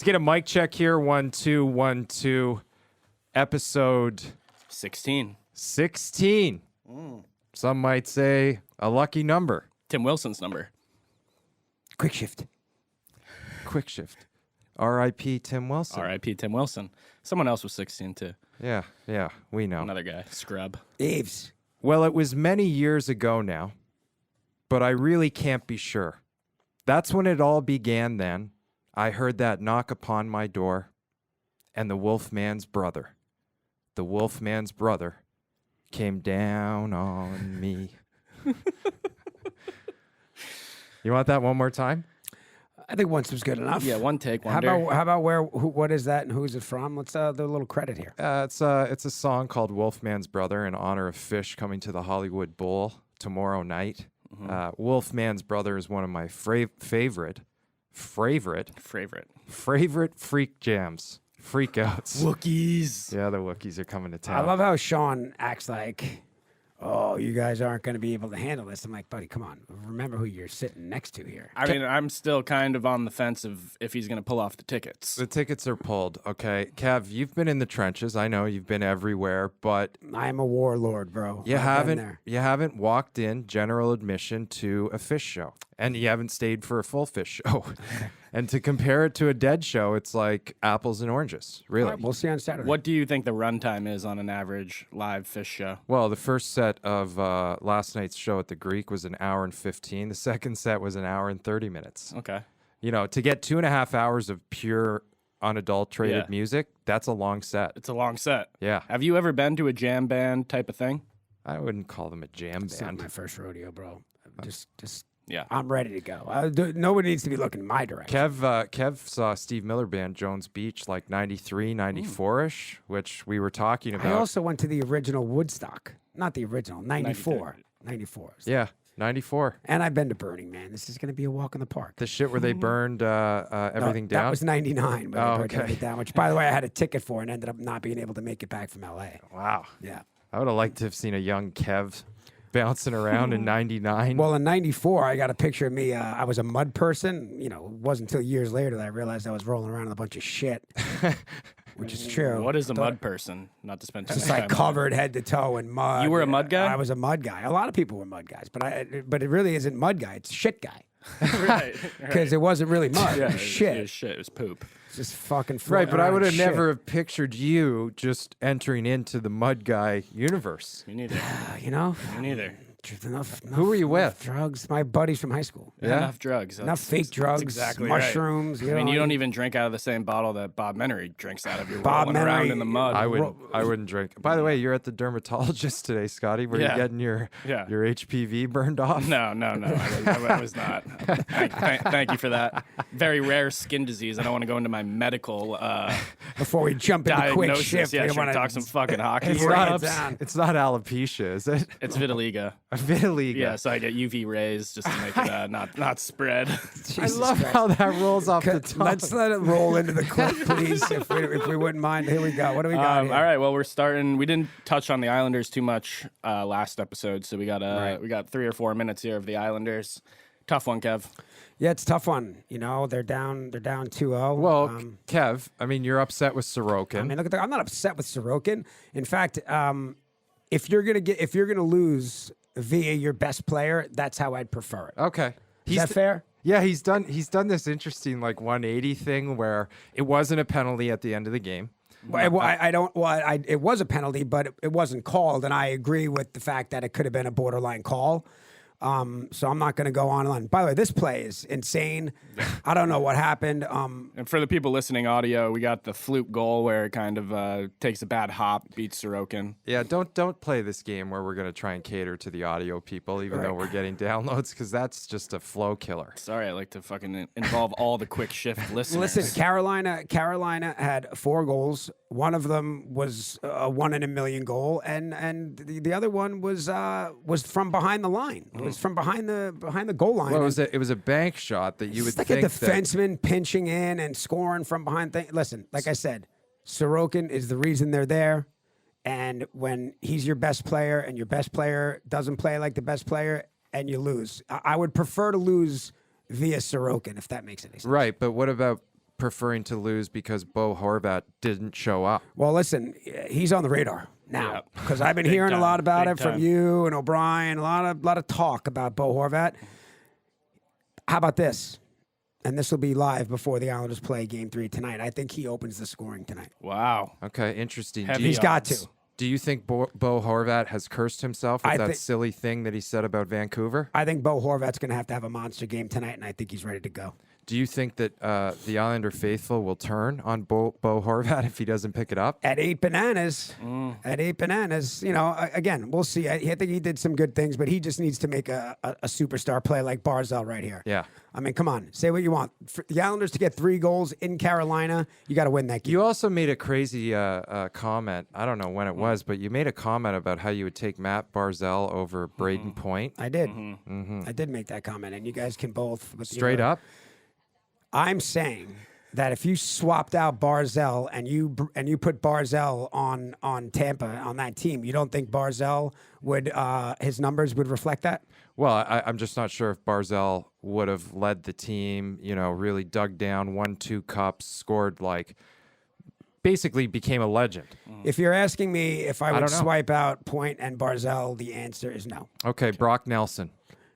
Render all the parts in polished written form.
Let's get a mic check here. 1, 2, 1, 2. Episode 16. 16. Some might say a lucky number. Tim Wilson's number. Quick shift. Quick shift. R.I.P. Tim Wilson. R.I.P. Tim Wilson. Someone else was 16 too. Yeah, we know. Another guy. Scrub. Eves. Well, it was many years ago now, but I really can't be sure. That's when it all began then. I heard that knock upon my door, and the Wolfman's brother came down on me. You want that one more time? I think once was good enough. Yeah, one take, wonder. How about what is that and who's it from? Let's do a little credit here. It's a song called Wolfman's Brother in honor of Fish coming to the Hollywood Bowl tomorrow night. Wolfman's Brother is one of my favorite freak jams, freakouts. Wookiees. Yeah, the Wookiees are coming to town. I love how Sean acts like, oh, you guys aren't going to be able to handle this. I'm like, buddy, come on. Remember who you're sitting next to here. I mean, I'm still kind of on the fence of if he's going to pull off the tickets. The tickets are pulled, okay? Kev, you've been in the trenches. I know you've been everywhere, but I'm a warlord, bro. you I've been there. haven't walked in general admission to a fish show, and you haven't stayed for a full fish show. And to compare it to a dead show, it's like apples and oranges, really. All right, we'll see on Saturday. What do you think the runtime is on an average live fish show? Well, the first set of last night's show at the Greek was an hour and 15. The second set was an hour and 30 minutes. Okay. You know, to get 2.5 hours of pure, unadulterated Yeah. music, that's a long set. It's a long set. Yeah. Have you ever been to a jam band type of thing? I wouldn't call them a jam It's not band. my first rodeo, bro. Just, Yeah. I'm ready to go. Nobody needs to be looking in my direction. Kev saw Steve Miller Band, Jones Beach, like 93, 94-ish, which we were talking about. I also went to the original Woodstock. Not the original, 94. 94. Yeah, 94. And I've been to Burning Man. This is going to be a walk in the park. The shit where they burned everything That down? was 99. But Oh, they burned okay. everything down, which, by the way, I had a ticket for and ended up not being able to make it back from L.A. Wow. Yeah. I would have liked to have seen a young Kev bouncing around in 99. Well, in 94, I got a picture of me. I was a mud person. You know, it wasn't until years later that I realized I was rolling around in a bunch of shit, which is true. What is a mud person? Not to spend too much Just like time on covered head to toe in mud. You were a mud guy? I was a mud guy. A lot of people were mud guys, but it really isn't mud guy. It's shit guy. it. Right. Because it wasn't really mud. Yeah, it was shit. It was shit. It was poop. It's just fucking right, floating but I around would in have shit. never have pictured you just entering into the mud guy universe. Me neither. You know? Me neither. Enough, Who were you enough with? Drugs. My buddies from high school. Yeah. Enough drugs. Enough fake drugs. exactly right. mushrooms. I mean, you don't even drink out of the same bottle that Bob Menery drinks out of. You're Bob rolling around Menery- in the mud. I wouldn't drink. By the way, you're at the dermatologist today, Scotty. Were Yeah. you getting your HPV burned off? No, I was not. Thank you for that. Very rare skin disease. I don't want to go into my medical Before we jump into quick diagnosis. shift, Yeah, we sure, want talk some fucking hockey. It's Break it not, down. it's not alopecia, is it? It's vitiligo. Vitiligo. Yeah, so I get UV rays just to make it not spread. I Jesus love Christ. how that rolls off the tongue. Let's let it roll into the clip, please, if we wouldn't mind. Here we go. What do we got here? All right, well, we're starting. We didn't touch on the Islanders too much last episode, so we got 3 or 4 minutes here of the Islanders. Tough one, Kev. Yeah, it's a tough one. You know, they're down 2-0. Well, Kev, I mean, you're upset with Sorokin. I mean, look at I'm not upset with Sorokin. In fact, if you're gonna lose via your best player, that's how I'd prefer it. Okay. Is that fair? Yeah, he's done this interesting like 180 thing where it wasn't a penalty at the end of the game. It was a penalty, but it wasn't called, and I agree with the fact that it could have been a borderline call. So I'm not going to go on and on. By the way, this play is insane. I don't know what happened. And for the people listening audio, we got the fluke goal where it kind of takes a bad hop, beats Sorokin. Yeah, don't play this game where we're going to try and cater to the audio people, even though we're getting downloads, because that's just a flow killer. Sorry, I like to fucking involve all the quick shift listeners. Listen, Carolina had 4 goals. One of them was a 1 in a million goal, and the other one was from behind the line. It was from behind the goal line. Well, it was a bank shot that you would It's like think a defenseman pinching in and scoring from behind. Listen, like I said, Sorokin is the reason they're there. And when he's your best player and your best player doesn't play like the best player and you lose, I would prefer to lose via Sorokin, if that makes any sense. Right, but what about preferring to lose because Bo Horvat didn't show up. Well, listen, he's on the radar now Yeah. because I've been Big hearing a time, lot about big it from time. you and O'Brien. A lot of talk about Bo Horvat. How about this? And this will be live before the Islanders play Game 3 tonight. I think he opens the scoring tonight. Wow. Okay, interesting. Heavy He's got odds. to. Do you think Bo Horvat has cursed himself with I that think- silly thing that he said about Vancouver? I think Bo Horvat's going to have a monster game tonight, and I think he's ready to go. Do you think that the Islander faithful will turn on Bo Horvat if he doesn't pick it up? At 8 bananas, again, we'll see. I think he did some good things, but he just needs to make a superstar play like Barzal right here. Yeah. I mean, come on, say what you want. For the Islanders to get 3 goals in Carolina, you got to win that game. You also made a crazy comment. I don't know when it was, but you made a comment about how you would take Matt Barzal over Braden Point. I did. I did make that comment, and you guys can both Straight up? I'm saying that if you swapped out Barzal and you put Barzal on Tampa on that team, you don't think Barzal would his numbers would reflect that? Well, I'm just not sure if Barzal would have led the team, really dug down, won 2 cups, scored basically became a legend. If you're asking me if I would don't know. swipe out Point and Barzal, the answer is no. Okay, Brock Nelson.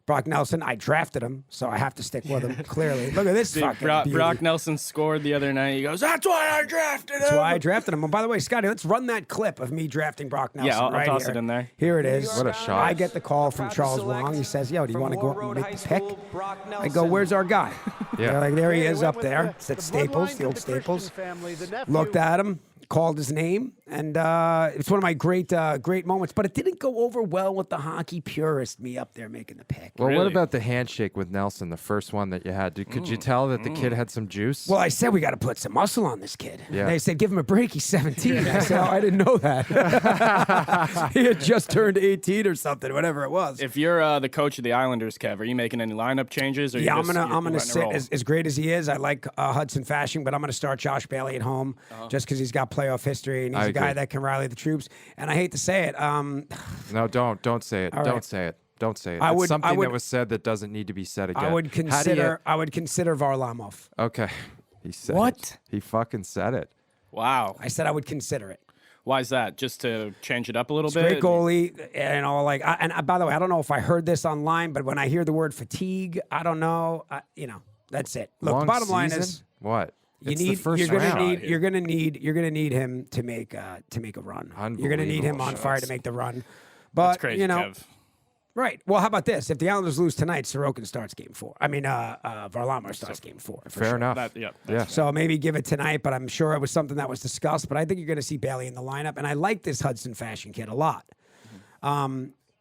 Brock Nelson, I drafted him, so I have to stick with him, clearly. Look at this fucking beauty. Brock Nelson scored the other night. He goes, "That's why I drafted him." That's why I drafted him. And by the way, Scotty, let's run that clip of me drafting Brock Nelson. I'll right toss here. it in there. Here it is. What a shot. I get the call from Charles Wong. He says, "Yo, do you want to go up and make the pick?" I go, "Where's our guy?" Yeah. They're like, there he is up there. It's at Staples, the old Staples. Looked at him, called his name, and it's one of my great moments. But it didn't go over well with the hockey purist, me up there making the pick. Well, what Really? about the handshake with Nelson, the first one that you had? Could you tell that the kid had some juice? Well, I said we got to put some muscle on this kid. Yeah. They said, give him a break. He's 17. I said, oh, I didn't know that. He had just turned 18 or something, whatever it was. If you're the coach of the Islanders, Kev, are you making any lineup changes? Or Yeah, you're I'm gonna letting it sit roll? as great as he is. I like Hudson Fasching, but I'm gonna start Josh Bailey at home just because he's got playoff history and he's I a guy agree. that can rally the troops. And I hate to say it, No, don't say it. All Don't right. say it. Don't say it. I It's would- something I would- that was said that doesn't need to be said again. I would How do you- consider Varlamov. Okay. He said What? it. He fucking said it. Wow. I said I would consider it. Why is that? Just to change it up a little He's a bit? great goalie, and all by the way, I don't know if I heard this online, but when I hear the word fatigue, I don't know. That's it. Look, Long the bottom line season? is What? It's the you're first gonna round. need you're gonna need him to make a run. You're gonna need him Unbelievable. on fire to make the run. But That's crazy, Kev. right. Well, how about this? If the Islanders lose tonight, Sorokin starts Game 4. I mean, Varlamov starts Game 4. for Fair sure. enough. Yeah. So maybe give it tonight, but I'm sure it was something that was discussed. But I think you're going to see Bailey in the lineup, and I like this Hudson Fashion kid a lot.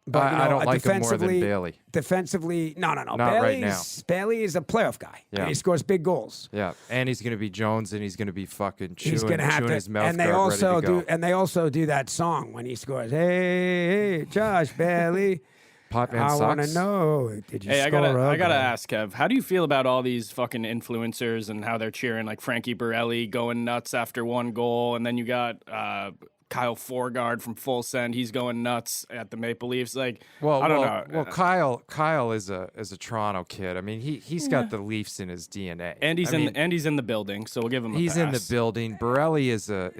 But I don't like him more than defensively- Bailey. Defensively, no. Not right now. Bailey is a playoff guy. Yeah. And he scores big goals. Yeah, and he's gonna be Jones, and he's gonna be fucking chewing, He's going to have chewing to, his mouth and they guard, also ready to do, go. and they also do that song when he scores. Hey, Josh Bailey, Potman I want to sucks. know. Did you Hey, I score? gotta a goal? ask, Kev. How do you feel about all these fucking influencers and how they're cheering like Frankie Borelli going nuts after one goal, and then you got Kyle Forgard from Full Send. He's going nuts at the Maple Leafs. Like, I don't know. Well, Kyle is a Toronto kid. I mean, he's got the Leafs in his DNA. And he's I mean, in the building, so we'll give him. he's a in the pass. building. Borelli is a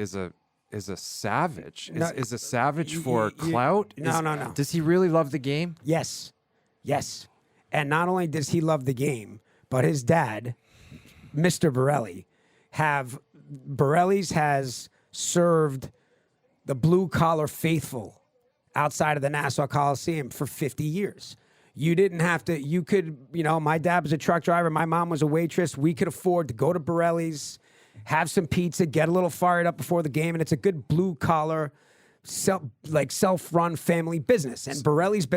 savage. Is a savage for clout. No. Does he really love the game? Yes. And not only does he love the game, but his dad, Mr. Borelli's has served the blue collar faithful outside of the Nassau Coliseum for 50 years. You didn't have to, my dad was a truck driver, my mom was a waitress. We could afford to go to Borelli's, have some pizza, get a little fired up before the game, and it's a good blue collar, self-run family business. And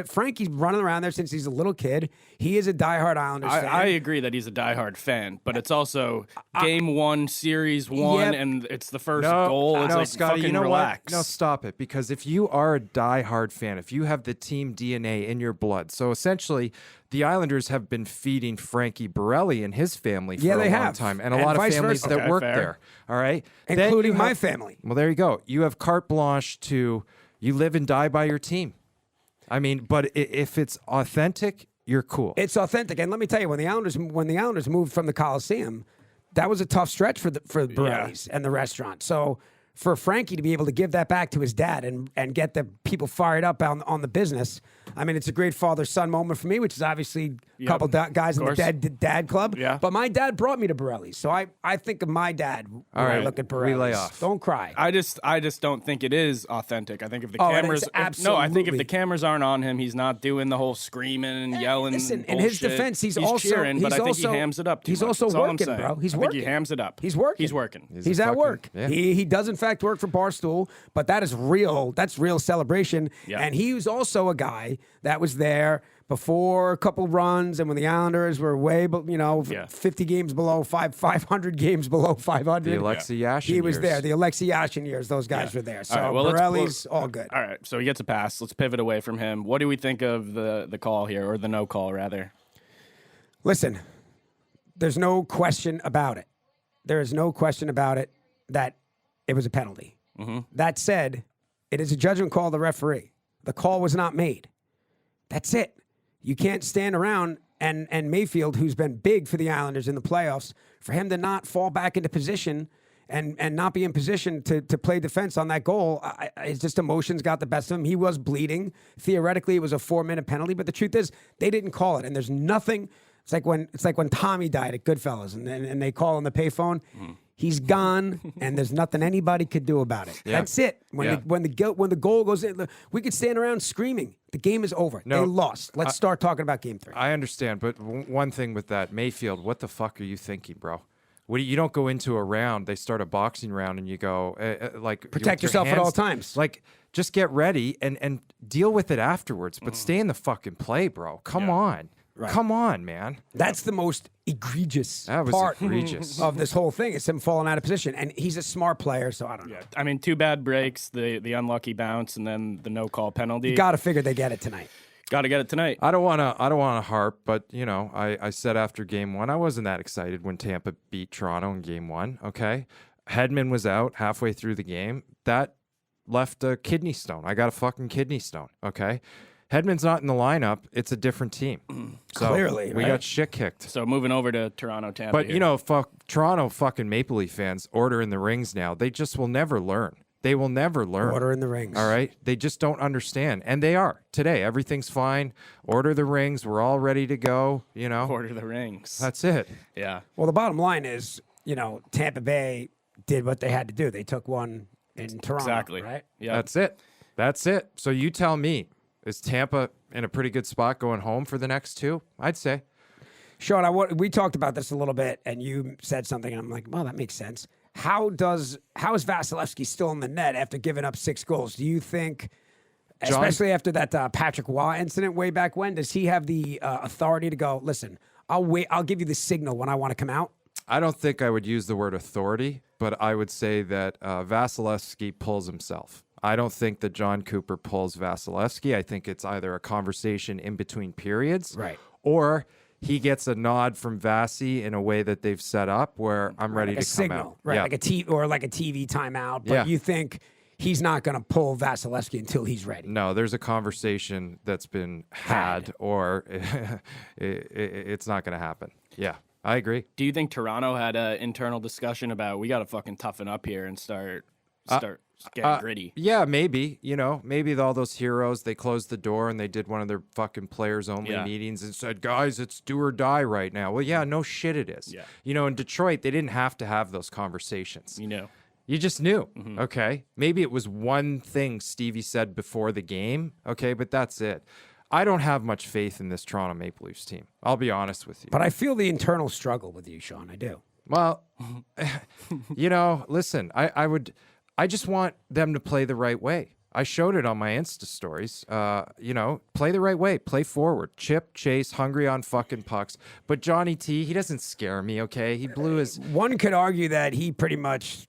Frankie's running around there since he's a little kid. He is a diehard Islanders fan. I agree that he's a diehard fan, but it's also game one, series one, Yep. and it's the first goal. It's no, like Scotty, fucking you know relax. what? No, stop it. Because if you are a diehard fan, if you have the team DNA in your blood, so essentially the Islanders have been feeding Frankie Borelli and his family for a they long have. time, and a And lot of vice families versa. that Okay, work fair. there. All right, Then Including you my have- family. Well, there you go. You have carte blanche to you live and die by your team. I mean, but if it's authentic, you're cool. It's authentic. And let me tell you, when the Islanders moved from the Coliseum, that was a tough stretch for the Borellis and the restaurant. So for Frankie to be able to give that back to his dad and get the people fired up on the business, I mean, it's a great father-son moment for me, which is obviously a couple guys in the dad club. Yeah. But my dad brought me to Borelli's, so I think of my dad when I look at Borelli's. We lay off. Don't cry. I just don't think it is authentic. I think if the Oh, it cameras is I think if absolutely. the cameras aren't on him, he's not doing the whole screaming and yelling. Listen, and in his bullshit. defense, he's cheering, but I think also he hams it up. Too he's much. also That's all I'm working, saying. bro. He's I working. think he hams it up. He's working. He's working. He's at work. Yeah. He does in fact work for Barstool, but that is real. That's real celebration. Yeah. And he was also a guy that was there before a couple runs, and when the Islanders were way, 50 games below 500 games below 500. The Alexei Yashin He was years. there. The Alexei Yashin years. Those guys were there. So All right, well, Borelli's all good. All right, so he gets a pass. Let's pivot away from him. What do we think of the call here, or the no call rather? Listen, there's no question about it. There is no question about it that it was a penalty. That said, it is a judgment call of the referee. The call was not made. That's it. You can't stand around and Mayfield, who's been big for the Islanders in the playoffs, for him to not fall back into position and not be in position to play defense on that goal. It's just emotions got the best of him. He was bleeding. Theoretically, it was a 4-minute penalty, but the truth is they didn't call it. And there's nothing. It's like when Tommy died at Goodfellas and they call on the payphone. He's gone, and there's nothing anybody could do about it. Yeah. That's it. When the goal goes in, look, we could stand around screaming. The game is over. No, They lost. Let's start talking about Game 3. I understand, but one thing with that, Mayfield, what the fuck are you thinking, bro? You don't go into a round, they start a boxing round, and you go, Protect yourself at all times. Like, just get ready and deal with it afterwards, but stay in the fucking play, bro. Come on. Right. Come on, man. That's the most egregious That was part egregious. of this whole thing. It's him falling out of position. And he's a smart player, so I don't know. I mean, 2 bad breaks, the unlucky bounce, and then the no call penalty. Got to figure they get it tonight. Got to get it tonight. I don't want to harp, but I said after game 1, I wasn't that excited when Tampa beat Toronto in game 1. Okay, Hedman was out halfway through the game. That left a kidney stone. I got a fucking kidney stone. Okay, Hedman's not in the lineup. It's a different team. So Clearly, we right? got shit kicked. So moving over to Toronto, Tampa. But here. fuck Toronto fucking Maple Leaf fans ordering the rings now. They just will never learn. They will never learn. Order in the rings. All right. They just don't understand. And they are. Today, everything's fine. Order the rings. We're all ready to go. Order the rings. That's it. Yeah. Well, the bottom line is, Tampa Bay did what they had to do. They took one in Toronto. Exactly. Right? Yeah. That's it. So you tell me, is Tampa in a pretty good spot going home for the next 2? I'd say. Sean, we talked about this a little bit, and you said something, and I'm like, well, that makes sense. How is Vasilevsky still in the net after giving up 6 goals? Do you think, especially after that Patrick Waugh incident way back when, does he have the authority to go, listen, I'll give you the signal when I want to come out? I don't think I would use the word authority, but I would say that Vasilevsky pulls himself. I don't think that John Cooper pulls Vasilevsky. I think it's either a conversation in between periods, Right. or he gets a nod from Vasi in a way that they've set up where I'm ready Like a to come signal, out. right? Yeah. Like a TV timeout. But Yeah. you think he's not going to pull Vasilevsky until he's ready? No, there's a conversation that's been had, or it's not going to happen. Yeah, I agree. Do you think Toronto had an internal discussion about we got to fucking toughen up here and start getting gritty? Yeah, maybe. Maybe all those heroes, they closed the door and they did one of their fucking players-only Yeah. meetings and said, guys, it's do or die right now. Well, yeah, no shit it is. Yeah. In Detroit, they didn't have to have those conversations. You just knew, Mm-hmm. okay? Maybe it was one thing Stevie said before the game, okay, but that's it. I don't have much faith in this Toronto Maple Leafs team. I'll be honest with you. But I feel the internal struggle with you, Sean. I do. Well, listen, I just want them to play the right way. I showed it on my Insta stories. Play the right way. Play forward. Chip, chase, hungry on fucking pucks. But Johnny T, he doesn't scare me, okay? He blew his... One could argue that he pretty much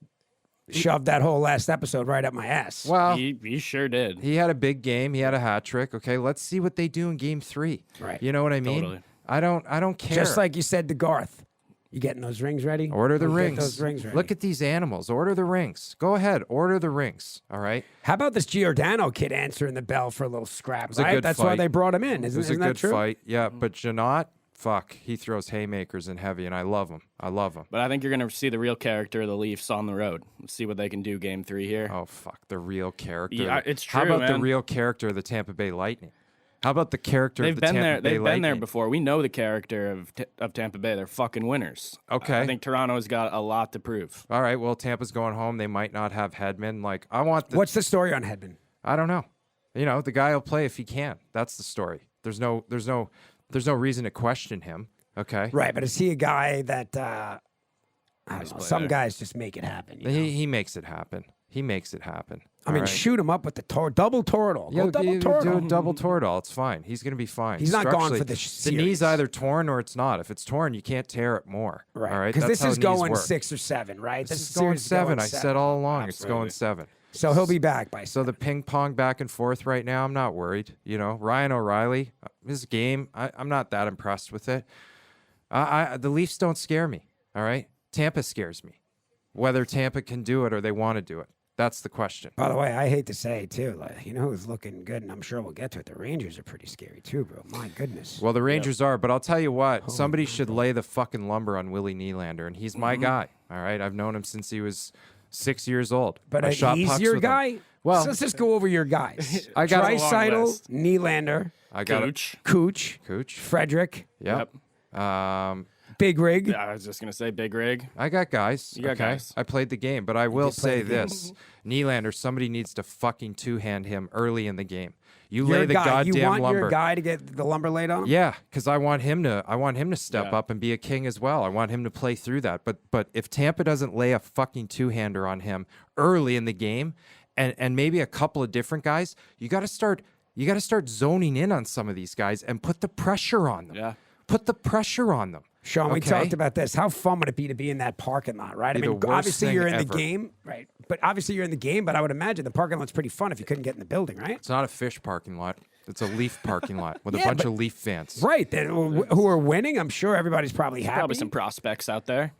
shoved that whole last episode right up my ass. Well, He sure did. he had a big game. He had a hat trick. Okay, let's see what they do in Game 3. Right. You know what I mean? Totally. I don't care. Just like you said to Garth, you getting those rings ready? Order the Get rings. those rings ready. Look at these animals. Order the rings. Go ahead. Order the rings. All right. How about this Giordano kid answering the bell for a little scrap? a Right? good That's why fight. they brought him in. It was Isn't a that good true? fight. Yeah, but Janot, fuck, he throws haymakers in heavy, and I love him. I love him. But I think you're going to see the real character of the Leafs on the road. Let's see what they can do game 3 here. Oh, fuck, the real character. Yeah, it's true, How about the man. real character of the Tampa Bay Lightning? How about the character They've of the been Tampa there. Bay They've Lightning? been there before. We know the character of Tampa Bay. They're fucking winners. Okay. I think Toronto's got a lot to prove. All right, well, Tampa's going home. They might not have Hedman. Like, I want the... What's the story on Hedman? I don't know. You know, the guy will play if he can. That's the story. There's no reason to question him. Okay. Right, but is he a guy that I don't know? Some guys just make it happen. You know? He makes it happen. He makes it happen. I mean, all right? shoot him up with the double Toradol. Yeah, Go double do Toradol. a double Toradol. It's fine. He's going to be fine. He's not gone Structurally, for the The knee's series. either torn or it's not. If it's torn, you can't tear it more. Right, All right. because That's this how is knees going work. 6 or 7, right? This is going series 7. I said all along it's going 7. So he'll be back by. So the ping pong back and forth right now, I'm not worried. You know, Ryan O'Reilly, his game, I'm not that impressed with it. The Leafs don't scare me. All right. Tampa scares me. Whether Tampa can do it or they want to do it. That's the question. By the way, I hate to say too, like, you know who's looking good, and I'm sure we'll get to it. The Rangers are pretty scary too, bro. My goodness. Well, the Rangers are, but I'll tell you what, somebody should lay the fucking lumber on Willie Nylander, and he's my guy. All right, I've known him since he was 6 years old. But I shot he's pucks your with him. guy. Well, So let's just go over your guys. I got a long Draisaitl, list. Nylander, I got Cooch. Cooch, Frederick, Yep. Big Rig. Yeah, I was just going to say big rig. I got guys. You got okay? guys. I played the game, but I will did play say the game. this: Nylander, somebody needs to fucking two-hand him early in the game. You Your lay the guy. goddamn You want lumber. your guy to get the lumber laid on him? Yeah, because I want him to step Yeah. up and be a king as well. I want him to play through that. But if Tampa doesn't lay a fucking two-hander on him early in the game, and maybe a couple of different guys, you got to start zoning in on some of these guys and put the pressure on them. Yeah. Put the pressure on them. Sean, we Okay? talked about this. How fun would it be to be in that parking lot, right? I Be the mean, worst obviously thing you're in the ever. game, right? But obviously you're in the game, but I would imagine the parking lot's pretty fun if you couldn't get in the building, right? It's not a fish parking lot. It's a Leaf parking lot with a Yeah, bunch but- of Leaf fans. Right. Who are winning. I'm sure everybody's probably happy. Probably some prospects out there.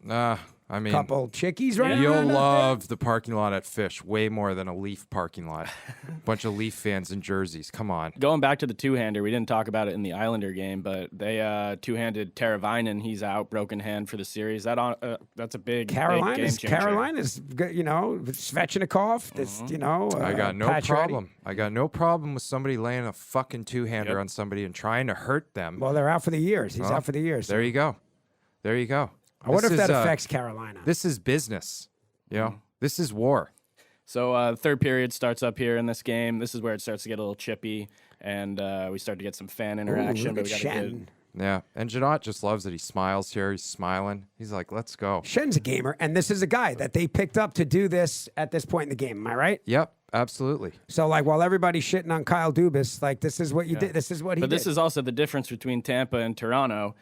I mean, Couple chickies running you'll around out love the parking lot at Fish way more than a Leaf parking lot. Bunch of Leaf fans in jerseys. Come on. Going back to the two-hander, we didn't talk about it in the Islander game, but they two-handed Teravainen. He's out, broken hand for the series. That's a big, big game changer. Carolina's, you know, Svechnikov. This, you know, I got no Pacioretty. problem. I got no problem with somebody laying a fucking two-hander Yep. on somebody and trying to hurt them. Well, they're out for the years. He's out for the years. There you go. There you go. I wonder if This that is, affects Carolina. This is business. You know, this is war. So third period starts up here in this game. This is where it starts to get a little chippy, and we start to get some fan interaction. Ooh, but look we at got a Shen. good, Yeah, and Janot just loves it. He smiles here. He's smiling. He's like, "Let's go." Shen's a gamer, and this is a guy that they picked up to do this at this point in the game. Am I right? Yep, absolutely. So, like, while everybody's shitting on Kyle Dubas, like, this is what you did. This is what he But did. this is also the difference between Tampa and Toronto.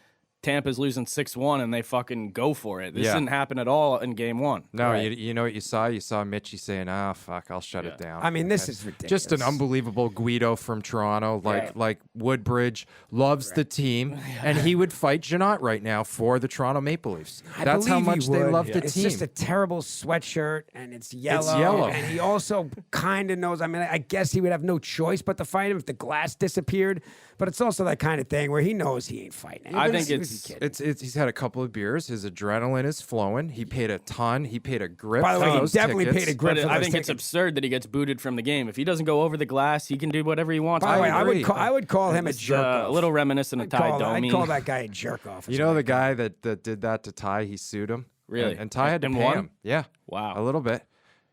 Tampa's losing 6-1, and they fucking go for it. This Yeah. didn't happen at all in game one. No, Right. you know what you saw? You saw Mitchie saying, "Ah, fuck, I'll shut it down." I mean, this is ridiculous. Just an unbelievable Guido from Toronto, Right. like Woodbridge loves the team, and he would fight Janot right now for the Toronto Maple Leafs. I That's how believe he much they would. love the It's team. just a terrible sweatshirt, and it's yellow. yellow. And he also kind of knows. I mean, I guess he would have no choice but to fight him if the glass disappeared. But it's also that kind of thing where he knows he ain't fighting. I Even think if it's- he was a kid. He's had a couple of beers. His adrenaline is flowing. He paid a ton. He paid a grip. By the for way, he those definitely tickets. paid a grip But for I those think it's tickets. absurd that he gets booted from the game. If he doesn't go over the glass, he can do whatever he wants. By the way, agree. I would call him a It's, jerk off. a little reminiscent of Ty I'd Domi. call that guy a jerk off. or You know the something. guy that did that to Ty? He sued him. Really? And Ty had to And pay won? him. Yeah. Wow. A little bit.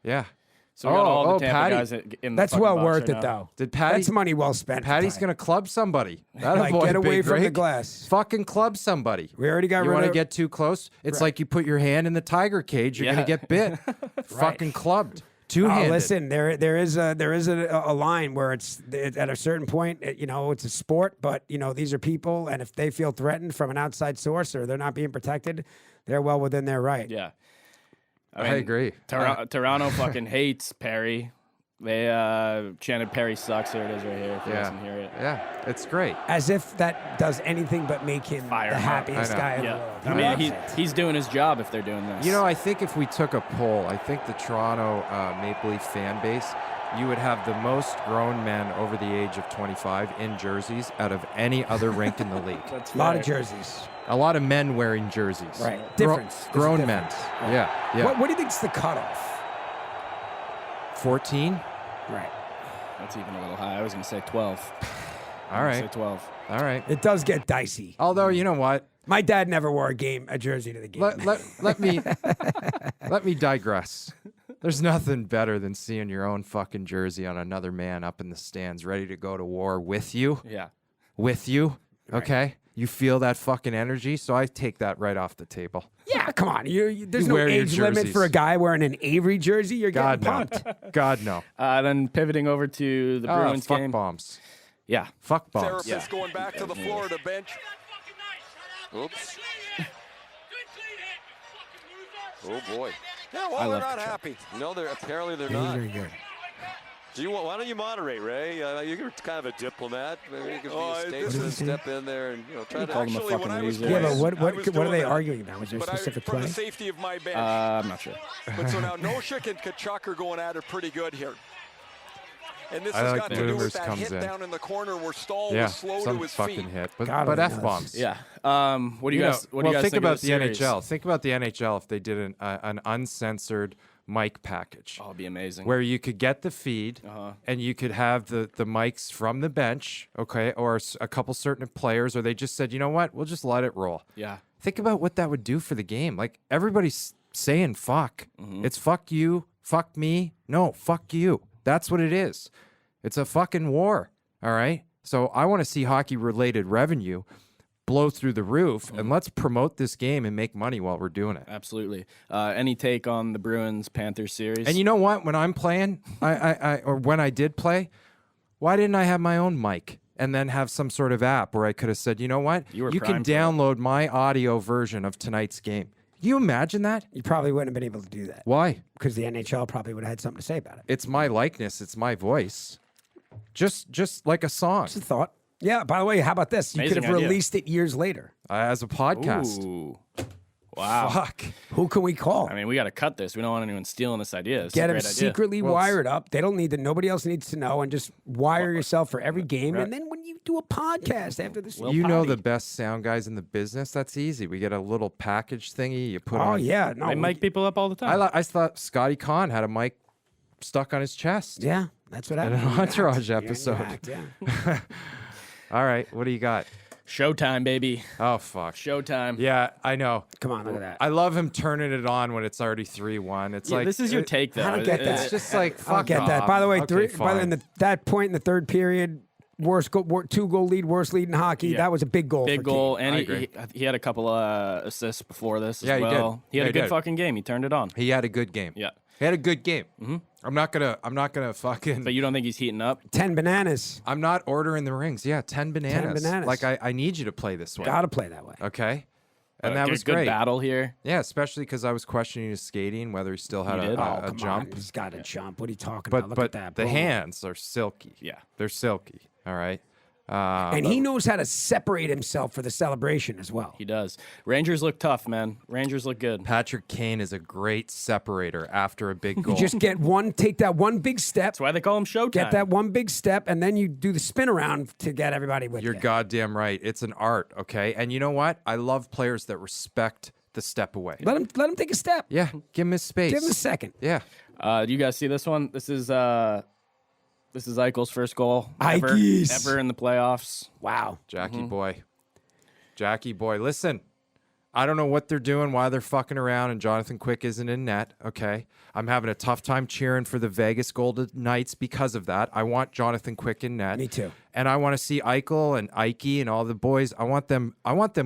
Yeah. So we got all the Tampa Patty. guys in the That's fucking well box worth right it, now. though. Did Patty? That's money well spent. for Patty's Ty. gonna club somebody. That Like, boy, get away Big from the Rig. glass. Fucking club somebody. We already got You rid want to of- get too close? It's like you put your hand in the tiger cage. You're Yeah. gonna get bit. Fucking clubbed. Two-handed. Listen, there is a line where it's at a certain point, you know, it's a sport, but you know these are people, and if they feel threatened from an outside source or they're not being protected, they're well within their right. Yeah. I agree. Toronto fucking hates Perry. They chanted Perry sucks. Here it is right here. If you guys can hear it. Yeah, it's great. As if that does anything but make him Fire the him up. happiest I know. guy in the Yeah. world. I He mean, loves he, it. he's doing his job if they're doing this. You know, I think if we took a poll, I think the Toronto Maple Leaf fan base you would have the most grown men over the age of 25 in jerseys out of any other rink in the league. A lot of jerseys. A lot of men wearing jerseys. Right. Difference. There's a Grown men. difference. Right. Yeah. What do you think is the cutoff? 14? Right. That's even a little high. I was going to say 12. All right. Say 12. All right. It does get dicey. Although, you know what? My dad never wore a jersey to the game. Let me digress. There's nothing better than seeing your own fucking jersey on another man up in the stands ready to go to war with you. Yeah. With you. Okay? You feel that fucking energy, so I take that right off the table. Yeah, come on. There's You no wear your age limit jerseys. for a guy wearing an Avery jersey. You're God, getting no. pumped. God, no. Then pivoting over to the Bruins fuck game. bombs. Yeah. Fuck bombs. Therapist going back to the Florida bench. Oops. Oh boy. Yeah, well, they're not happy. No, they're not. Very good. Why don't you moderate, Ray? You're kind of a diplomat. Maybe you could be a statesman, step in there and try to. Call them a Actually, when fucking I was loser. Yeah, playing, but I was what are doing they that. arguing about? Was there a But specific from play? the safety of my bench. I'm not sure. But so now Noshik and Kachuk are going at it pretty good here. And this I has like got to the do Boomers with that comes hit in. down in the corner where Stahl Yeah, was slow some to his fucking feet. hit. But God only knows. F-bombs. Yeah. What do you guys? What do you guys think about of the the series? NHL. Think about the NHL if they did an uncensored mic package. Oh, it'd be amazing. Where you could get the feed and you could have the mics from the bench, okay, or a couple certain players, or they just said, you know what, we'll just let it roll. Yeah. Think about what that would do for the game. Like, everybody's saying fuck. Mm-hmm. It's fuck you, fuck me. No, fuck you. That's what it is. It's a fucking war, all right? So I want to see hockey-related revenue blow through the roof, and let's promote this game and make money while we're doing it. Absolutely. Any take on the Bruins Panthers series? And you know what? When I'm playing, or when I did play, why didn't I have my own mic and then have some sort of app where I could have said, you know what? You were can primed for it. download my audio version of tonight's game. Can you imagine that? You probably wouldn't have been able to do that Why? because the NHL probably would have had something to say about it. It's my likeness. It's my voice. Just like a song, Just a thought. Yeah, by the way, how about this? You Amazing could have idea. released it years later. as a podcast. Ooh. Wow. Fuck. Who can we call? I mean, we got to cut this. We don't want anyone stealing this idea. It's Get a them great idea. secretly Well, wired up. They don't need to. Nobody else needs to know, and just wire yourself for every game. And then when you do a podcast after the season, You know the best sound guys in the business. That's easy. We get a little package thingy you put on. Oh yeah, no, They mic people up all the time. I thought Scotty Kahn had a mic stuck on his chest. yeah, that's what happened. an You're an Entourage act. You're an episode. act, yeah. All right, what do you got? Showtime, baby. Oh fuck. Showtime. Yeah, I know. Come on, look at that. I love him turning it on when it's already 3-1. It's Yeah, like this is your take, though. I don't get that. It's just like fuck I don't get that. off. By the way, Okay, that point in the third period, two-goal lead, worst lead in hockey. Yeah. That was a big goal. Big for goal, King. and I he agree. had a couple assists before this as Yeah, he did. well. He had Yeah, a good he did. fucking game. He turned it on. He had a good game. Yeah. He had a good game. Mm-hmm. I'm not gonna fucking. But you don't think he's heating up? 10 bananas. I'm not ordering the rings. Yeah, 10 bananas. bananas. Like I need you to play this way. Got to play that way. Okay. And that Good- was good great. battle here. Yeah, especially because I was questioning his skating, whether he still had He did? a Come jump. on, he's got to jump. What are you talking But about? Look but at that. the Boom. hands are silky. Yeah. They're silky. All right. And he knows how to separate himself for the celebration as well. He does. Rangers look tough, man. Rangers look good. Patrick Kane is a great separator after a big goal. You just take that one big step, That's why they call him Showtime. get that one big step, and then you do the spin around to get everybody with You're you. goddamn right. It's an art, okay? And you know what? I love players that respect the step away. Let him take a step. Yeah, give him his space. Give him a second. Yeah. Do you guys see this one? This is Eichel's first goal Ikes. ever in the playoffs. Wow. Jackie boy. Listen, I don't know what they're doing, why they're fucking around, and Jonathan Quick isn't in net, okay? I'm having a tough time cheering for the Vegas Golden Knights because of that. I want Jonathan Quick in net. Me too. And I want to see Eichel and Ike and all the boys. I want them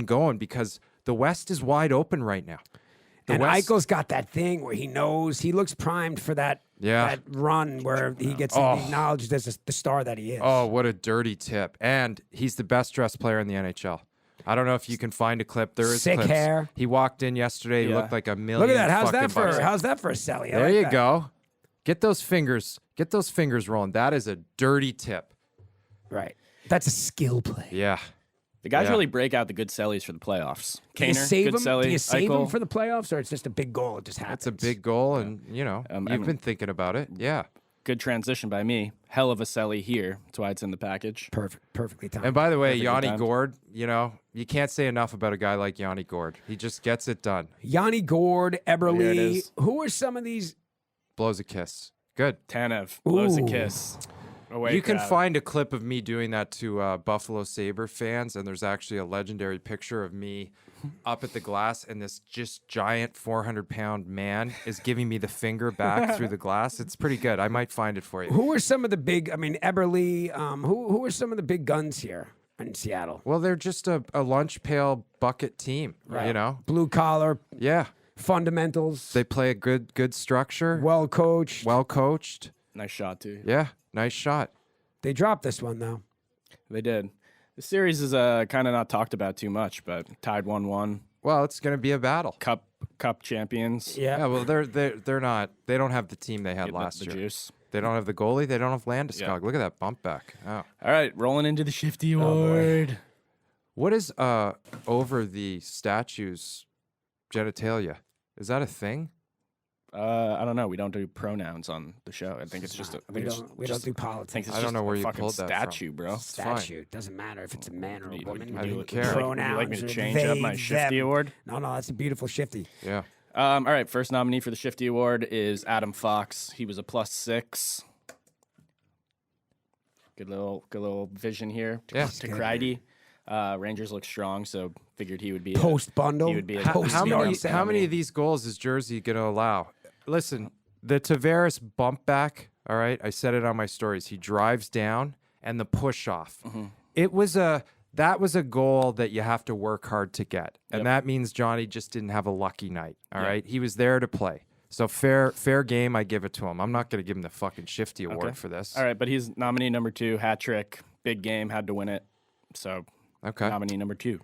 going because the West is wide open right now. And West- Eichel's got that thing where he knows he looks primed for that run where he gets acknowledged as the star that he is. Oh, what a dirty tip. And he's the best dressed player in the NHL. I don't know if you can find a clip. There is Sick clips. hair. He walked in yesterday. He Yeah. looked like a million. Look at that. How's that fucking for bucks. a celly? I There like you that. go. Get those fingers rolling. That is a dirty tip. Right. That's a skill play. Yeah. The guys Yeah. really break out the good sellies for the playoffs. Do you Kaner, save good him? celly. Do you save Eichel. him for the playoffs, or it's just a big goal? It just happens. That's a big goal, and, I you've mean- been thinking about it. Yeah. good transition by me. Hell of a celly here. That's why it's in the package. Perfectly timed. And by the way, Perfectly Yanni timed. Gord, you can't say enough about a guy like Yanni Gord. He just gets it done. Yanni Gord, Here it Eberle. is. Who are some of these? Blows a kiss. Good. Tanev blows a Ooh. kiss. Away You can crowd. find a clip of me doing that to Buffalo Sabre fans, and there's actually a legendary picture of me up at the glass, and this just giant 400-pound man is giving me the finger back through the glass. It's pretty good. I might find it for you. Who are some of the big? I mean, Eberle. Who are some of the big guns here in Seattle? Well, they're just a lunch pail bucket team, Blue collar Yeah. fundamentals. They play a good structure, well coached. well coached. Nice shot, too. Yeah, nice shot. They dropped this one though. They did. The series is kind of not talked about too much, but tied 1-1. Well, it's going to be a battle. Cup champions. Yeah. Yeah, well, they're not. They don't have the team they had Get last the year. juice. They don't have the goalie. They don't have Landeskog. Yeah. Look at that bump back. Oh. All right, rolling into the Shifty boy. Award. What is over the statue's genitalia? Is that a thing? I don't know. We don't do pronouns on the show. I think it's just. We don't do politics. I think it's I don't just know where a you fucking pulled that from. statue, bro. It's fine. Statue. Doesn't matter if it's a man or a Would woman. I didn't would care. you Pronouns. like me to or change up my they, Shifty them. Award? No, that's a beautiful Shifty. Yeah. All right, first nominee for the Shifty Award is Adam Fox. He was a +6. Good little vision here to, Yeah. to Cridey. Rangers look strong, so figured he would be Post bundle. He would be a Post How yard many sale. how many of these goals is Jersey going to allow? Listen, the Tavares bump back, all right? I said it on my stories. He drives down and the push off. Mm-hmm. That was a goal that you have to work hard to get. And Yep. that means Johnny just didn't have a lucky night, all Yep. right? He was there to play. So fair game, I give it to him. I'm not going to give him the fucking Shifty Award Okay. for this. All right, but he's nominee number 2, hat trick, big game, had to win it. So Okay. nominee number 2.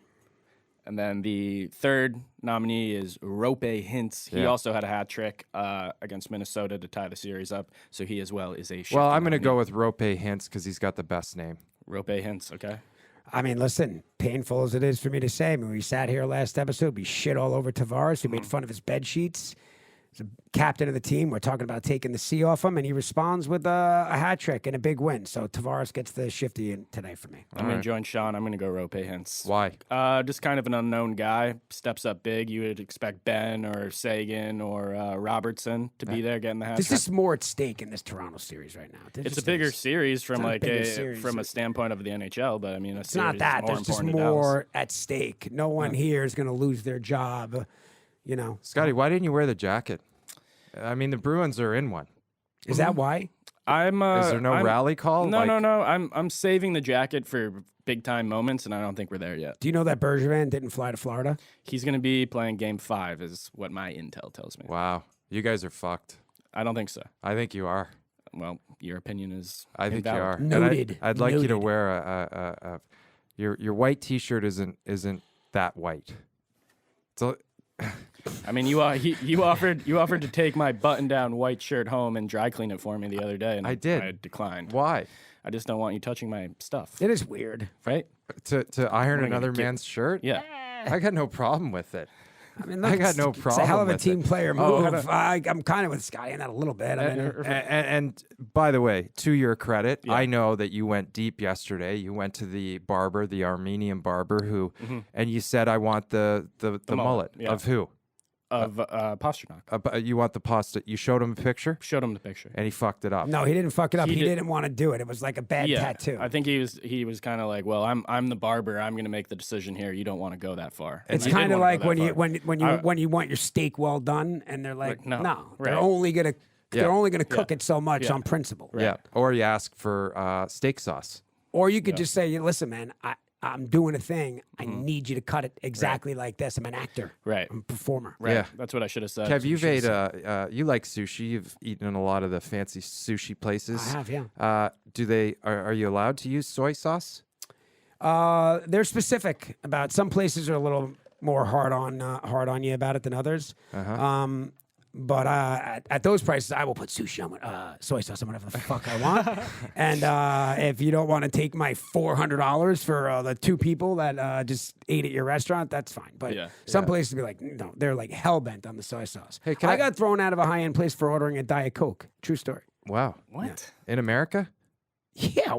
And then the third nominee is Rope Hintz. He Yeah. also had a hat trick against Minnesota to tie the series up. So he as well is a Shifty Well, I'm going to nominee. go with Rope Hintz because he's got the best name. Rope Hintz, okay? I mean, listen, painful as it is for me to say, I mean, we sat here last episode, we shit all over Tavares. We made fun of his bed sheets. He's a captain of the team. We're talking about taking the C off him, and he responds with a hat trick and a big win. So Tavares gets the Shifty in today for me. I'm going to join Sean. I'm going to go Rope Hintz. Why? Just kind of an unknown guy. Steps up big. You would expect Ben or Sagan or Robertson to be there getting the hat There's trick. just more at stake in this Toronto series right now. There It's a just bigger is. series from not a like bigger series. from a standpoint of the NHL, but I mean, It's not that. There's just more at stake. No one here is going to lose their job. You know, Scotty, why didn't you wear the jacket? I mean, the Bruins are in one. is that why? I'm. Is there no rally call? No, Like- no. I'm saving the jacket for big time moments, and I don't think we're there yet. Do you know that Bergevin didn't fly to Florida? He's going to be playing Game 5, is what my intel tells me. Wow. You guys are fucked. I don't think so. I think you are. Well, your opinion is. I think you invalid. are. Noted. And I'd like you to Noted. wear a your white T-shirt isn't that white. So I mean, you offered to take my button-down white shirt home and dry clean it for me the other day, and I did. I declined. why? I just don't want you touching my stuff, It is weird. right? To iron gonna another get- man's shirt? Yeah. I got no problem with it. I mean, I look, got no It's a hell problem of a with team it. player Oh, move. I'm kind of with Scotty in that a little bit. I mean, And by the way, to your credit, I know that you went deep yesterday. You went to the barber, the Armenian barber, who, and you said, "I want the mullet yeah. of who? Of Pasternak. You want the pasta?" You showed him a picture, Showed him the picture. and he fucked it up. no, he didn't fuck it up. He He, did- didn't want to do it. It was like a bad tattoo. I think he was kind of like, well, I'm the barber. I'm going to make the decision here. You don't want to go that far. And it's he didn't kind of wanna go like that when far. you want your steak well done, and they're like, no, no, right. they're only gonna Yeah. cook it so much Yeah. on principle. Yeah, or you ask for steak sauce. Or you could just say, listen, man, I'm doing a thing. I Mm-hmm. need you to cut it exactly like this. I'm an actor. Right. I'm a performer. Right. Yeah. That's what I should have said. Kev, you've ate you like sushi. You've eaten in a lot of the fancy sushi places. I have, yeah. Are you allowed to use soy sauce? They're specific about some places are a little more hard on you about it than others. But at those prices, I will put sushi on soy sauce on whatever the fuck I want. And if you don't want to take my $400 for the two people that just ate at your restaurant, that's fine. But Yeah. some places be like, no, they're like hell bent on the soy sauce. Hey, can I I- got thrown out of a high end place for ordering a Diet Coke. True story. Wow. What? In America? Yeah,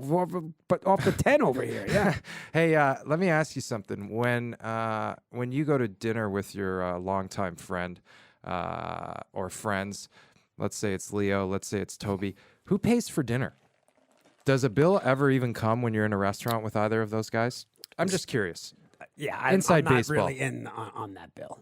but off the 10 over here. Yeah. Hey, let me ask you something. When you go to dinner with your longtime friend or friends, let's say it's Leo, let's say it's Toby, who pays for dinner? Does a bill ever even come when you're in a restaurant with either of those guys? I'm just curious. Yeah, Inside I'm not baseball. really in on that bill.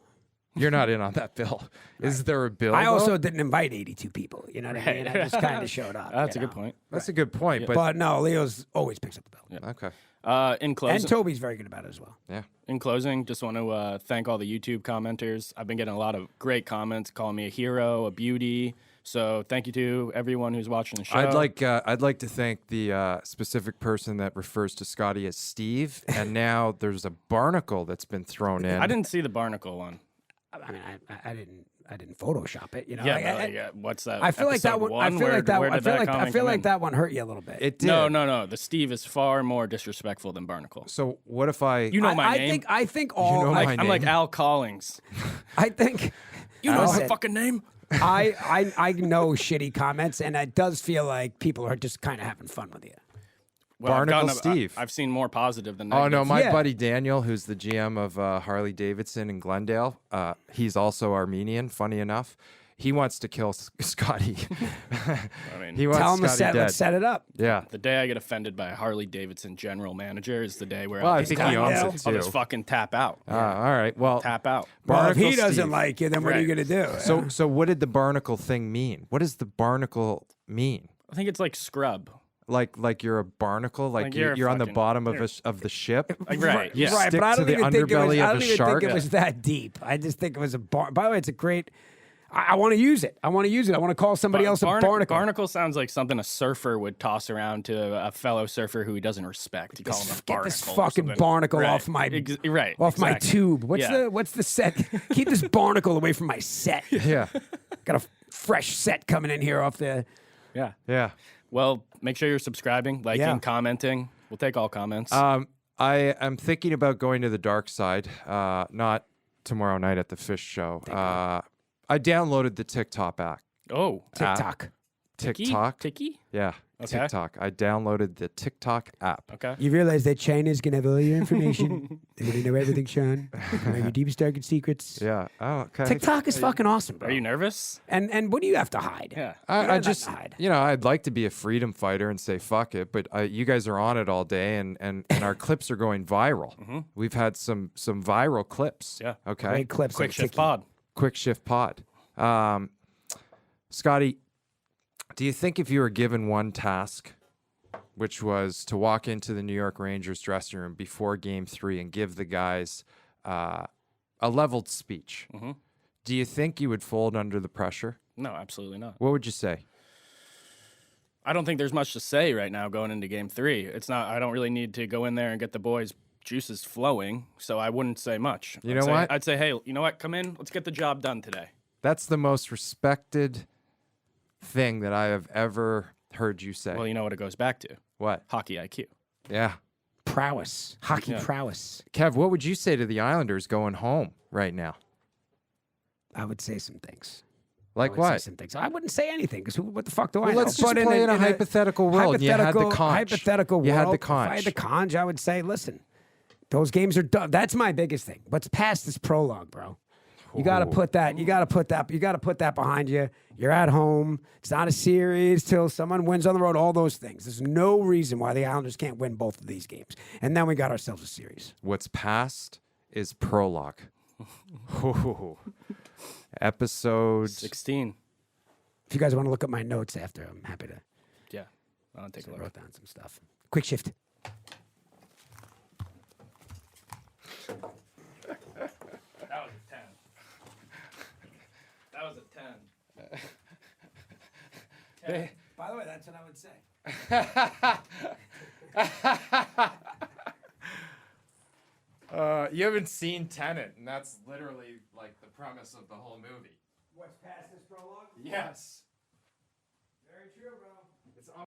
You're not in on that bill. Is there a bill? I also though? didn't invite 82 people. You know what I mean? I just kind of showed up. That's a you good know? point. That's a good point. But no, Leo's always picks up the bill. Okay. In closing, And Toby's very good about it as well. Yeah. In closing, just want to thank all the YouTube commenters. I've been getting a lot of great comments, calling me a hero, a beauty. So thank you to everyone who's watching the show. I'd like to thank the specific person that refers to Scotty as Steve, and now there's a barnacle that's been thrown in. I didn't see the barnacle one. I mean, I didn't Photoshop it. You know, Yeah, what's that? I feel like that episode one. I feel Where- like that. where I did feel like comment I feel come like in? that one hurt you a little bit. It did. No. The Steve is far more disrespectful than Barnacle. So what if I? You know my I name. think all. know I, my I'm like name. Al Collins. I think. You know my Listen, fucking name. I know shitty comments, and it does feel like people are just kind of having fun with you. Well, I've Barnacle gotten Steve. I've seen more positive than Oh negative. no, my Yeah. buddy Daniel, who's the GM of Harley Davidson in Glendale, he's also Armenian. Funny enough, he wants to kill Scotty. I mean, He wants Tell them to Scotty dead. let's set it up. Yeah. the day I get offended by a Harley Davidson general manager is the day where Well, I I'll think just, he owns Glendale. it I'll too. just fucking tap out. All right. Well, Tap out. Well, if Barnacle he doesn't Steve. like you, then what are you Right. gonna do? So what did the barnacle thing mean? What does the barnacle mean? I think it's like scrub. Like you're a barnacle, like you're a you're on the fucking- bottom of the ship. Like, right. Yeah. Right, Stick but I to don't the even think it was. underbelly I of don't a even shark. think it was that deep. I just think it was a bar. By the way, it's a great. I want to use it. I want to use it. I want to call somebody else a barnacle. Barnacle sounds like something a surfer would toss around to a fellow surfer who he doesn't respect. He calls him a Get barnacle. this or fucking something. barnacle Right. off my right. off my exactly. tube. Yeah. What's the set? Keep this barnacle away from my set. Yeah. Got a fresh set coming in here off the. Yeah. Yeah. Well, make sure you're subscribing, liking, Yeah. commenting. We'll take all comments. I am thinking about going to the dark side. Not tomorrow night at the fish show. I downloaded the TikTok app. oh, TikTok. TikTok. Tiki? Yeah. Okay. TikTok. I downloaded the TikTok app. Okay. You realize that China's gonna have all your information. They're gonna know everything, Sean. Know your deepest, darkest secrets. Yeah. Oh, okay. TikTok is fucking awesome, bro. Are you nervous? And what do you have to hide? Yeah. I Not just, hide. I'd like to be a freedom fighter and say fuck it, but you guys are on it all day, and our clips are going viral. We've had some viral clips. Yeah. Okay. Great clips. Quick of shift Tiki. pod. Quick shift pod. Scotty, do you think if you were given one task, which was to walk into the New York Rangers dressing room before Game 3 and give the guys a leveled speech, do you think you would fold under the pressure? No, absolutely not. What would you say? I don't think there's much to say right now going into game 3. It's not. I don't really need to go in there and get the boys' juices flowing, so I wouldn't say much. You know what? I'd say, hey, you know what? Come in. Let's get the job done today. That's the most respected thing that I have ever heard you say. Well, you know what it goes back to? What? Hockey IQ. Yeah. Prowess. Hockey prowess. Kev, what would you say to the Islanders going home right now? I would say some things. Like I would say what? some things. I wouldn't say anything because what the fuck do I Well, know? let's just But play in a hypothetical world. You had the conch. Hypothetical You world. had the If I had conch. the conch, I would say, listen, those games are done. That's my biggest thing. What's past this prologue, bro? You got to put that. You got to put that. You got to put that behind you. You're at home. It's not a series till someone wins on the road. All those things. There's no reason why the Islanders can't win both of these games. And then we got ourselves a series. What's past is prologue. Ooh. Episode 16. If you guys want to look at my notes after, I'm happy to. Yeah. I'll take a I look. wrote down some stuff. Quick shift. That was a 10. That was a 10. By the way, that's what I would say. you haven't seen Tenet, and that's literally like the premise of the whole movie. What's past this prologue? Yes. Very true, bro.